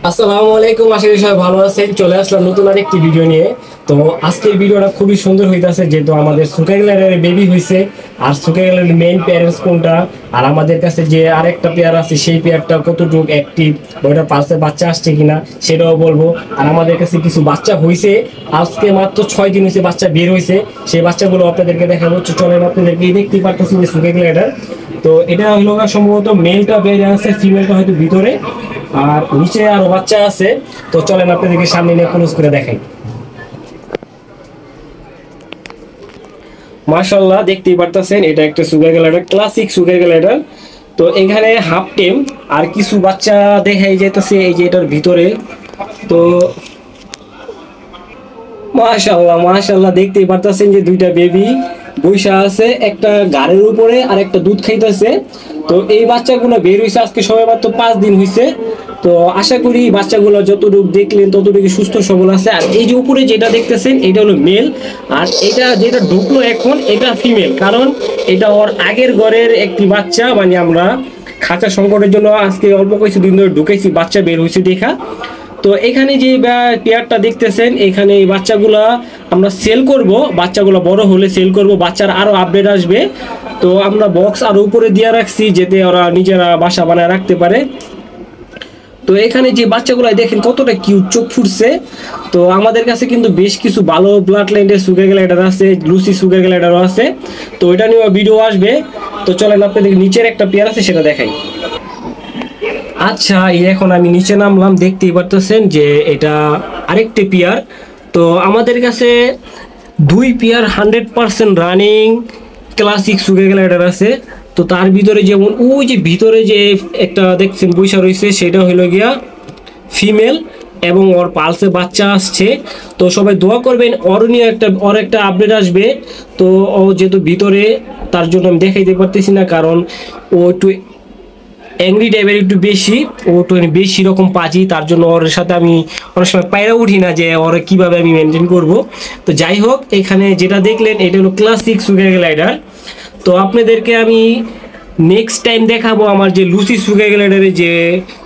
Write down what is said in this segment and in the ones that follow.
আসসালামু আলাইকুম, আশা করি সবাই ভালো আছেন। চলে আসলাম নতুন আরেকটি ভিডিও নিয়ে। তো আজকের ভিডিওটা খুবই সুন্দর হইতাছে, যেহেতু আমাদের সুকাইলারের বেবি হয়েছে। আর সুকাইলারের মেইন প্যারেন্টস কোনটা, আর আমাদের কাছে যে আরেকটা পেয়ার আছে সেই পেয়ারটা কতটুকু অ্যাক্টিভ, ওইটা পালসে বাচ্চা আসছে কিনা সেটাও বলবো। আর আমাদের কাছে কিছু বাচ্চা হয়েছে, আজকে মাত্র 6 দিন হয়েছে বাচ্চা বের হয়েছে, সেই বাচ্চাগুলো আপনাদেরকে দেখাবো। চলেন, আপনাদেরকে দেখতে পারতেছেন যে সুকাইলার। তো এটা হলো সম্ভবত মেলটা বের আছে, ফিমেলটা হয়তো ভিতরে, আর নিচে আরো বাচ্চা আছে। তো চলেন আপনাদেরকে সামনে নিয়ে ক্লোজ করে দেখাই। মাশাআল্লাহ, দেখতেই পারতেছেন এটা একটা sugar glider, classic sugar glider. তো এখানে হাফ টেম আর কিছু বাচ্চা দেখাই যাইতেছে এই যে এটার ভিতরে। তো মাশাআল্লাহ মাশাআল্লাহ, দেখতেই পারতেছেন যে দুইটা বেবি বৈশা আছে, একটা গাড়ির উপরে আর একটা দুধ খাইতেছে। তো এই বাচ্চাগুলো বের হয়েছে আজকে সবে মাত্র 5 দিন হয়েছে। তো আশা করি বাচ্চাগুলো যতটুকু দেখলেন ততটুকু সুস্থ সবল আছে। আর এই যে উপরে যেটা দেখতেছেন এটা হলো মেল, আর এটা যেটা ঢুকলো এখন এটা ফিমেল, কারণ এটা ওর আগের ঘরের একটি বাচ্চা, মানে আমরা খাঁচা সংকটের জন্য আজকে অল্প কিছু দিন ধরে ঢুকেছি, বাচ্চা বের হয়েছে দেখা। তো এখানে যে পেয়ারটা দেখতেছেন, এখানে এই বাচ্চাগুলা আমরা সেল করব, বাচ্চাগুলো বড় হলে সেল করব, বাচ্চার আরো আপডেট আসবে। তো আমরা বক্স আর উপরে দিয়ে রাখছি যাতে ওরা নিজেরা বাসা বানায় রাখতে পারে। তো এখানে যে বাচ্চাগুলো দেখেন কতটা কিউট, চোখ ফুটছে। তো আমাদের কাছে কিন্তু বেশ কিছু ভালো ব্লাড লাইনের সুগার গ্লাইডার আছে, লুসি সুগার গ্লাইডারও আছে। তো এটা নিয়ে ভিডিও আসবে। তো চলেন আপনাদের নিচের একটা পেয়ার আছে সেটা দেখাই। আচ্ছা, এই এখন আমি নিচে নামলাম, দেখতেই পারতেছেন যে এটা আরেকটি পেয়ার। তো আমাদের কাছে 2 pair 100% running classic sugar glider আছে। তো তার ভিতরে যেমন ওই যে ভিতরে যে একটা দেখছেন বৈশা রয়েছে, সেটা হলো গিয়া ফিমেল এবং ওর পালসে বাচ্চা আসছে। তো সবাই দোয়া করবেন, ওর একটা আপডেট আসবে। তো ও যেহেতু ভিতরে, তার জন্য আমি দেখাইতে পারতেছি না, কারণ ও একটু অ্যাংরি টাইপের, একটু বেশি, ও একটু বেশি রকম পাজি, তার জন্য ওর সাথে আমি অনেক সময় পায়রা উঠি না যে ওর কিভাবে আমি মেনটেন করব। তো যাই হোক, এখানে যেটা দেখলেন এটা হলো ক্লাসিক সুগার গ্লাইডার। তো আপনাদেরকে আমি নেক্সট টাইম দেখাবো আমার যে লুসি সুগার গ্লাইডারের যে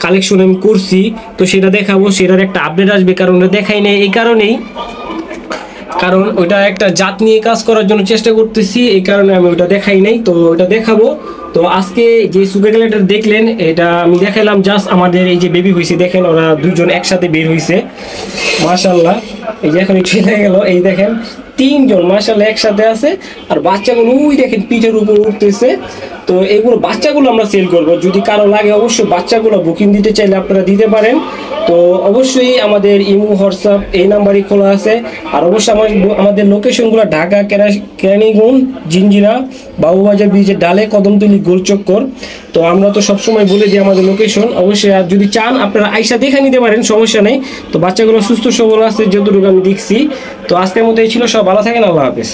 কালেকশন আমি করছি, তো সেটা দেখাবো, সেটার একটা আপডেট আসবে। কারণ ওটা দেখাই নেই এই কারণেই, কারণ ওইটা একটা জাত নিয়ে কাজ করার জন্য চেষ্টা করতেছি, এই কারণে আমি ওইটা দেখাই নাই। তো ওইটা দেখাবো। তো আজকে যে সুগার গ্লাইডার দেখলেন এটা আমি দেখাইলাম জাস্ট আমাদের এই যে বেবি হয়েছে, দেখেন ওরা দুজন একসাথে বের হয়েছে। মাশাআল্লাহ, এই যে এখন চলে গেল, এই দেখেন 3 জন মাশাআল্লাহ একসাথে আছে। আর বাচ্চাগুলো ওই দেখেন পিঠের উপর উঠতেছে। তো এগুলো বাচ্চাগুলো আমরা সেল করব, যদি কারো লাগে অবশ্যই বাচ্চাগুলো বুকিং দিতে চাইলে আপনারা দিতে পারেন। তো অবশ্যই আমাদের ইমো হোয়াটসঅ্যাপ এই নাম্বারই খোলা আছে। আর অবশ্যই আমাদের লোকেশনগুলো ঢাকা, কেরানীগঞ্জ, জিঞ্জিরা, বাবুবাজার ব্রিজের ডালে, কদমতলী, গোলচক্কর। তো আমরা তো সবসময় বলে দিই আমাদের লোকেশন। অবশ্যই আর যদি চান আপনারা আইসা দেখে নিতে পারেন, সমস্যা নেই। তো বাচ্চাগুলো সুস্থ সবল আছে যতটুকু আমি দেখছি। তো আজকের মতো এই ছিল, সব ভালো থাকেন, আল্লাহ হাফেজ।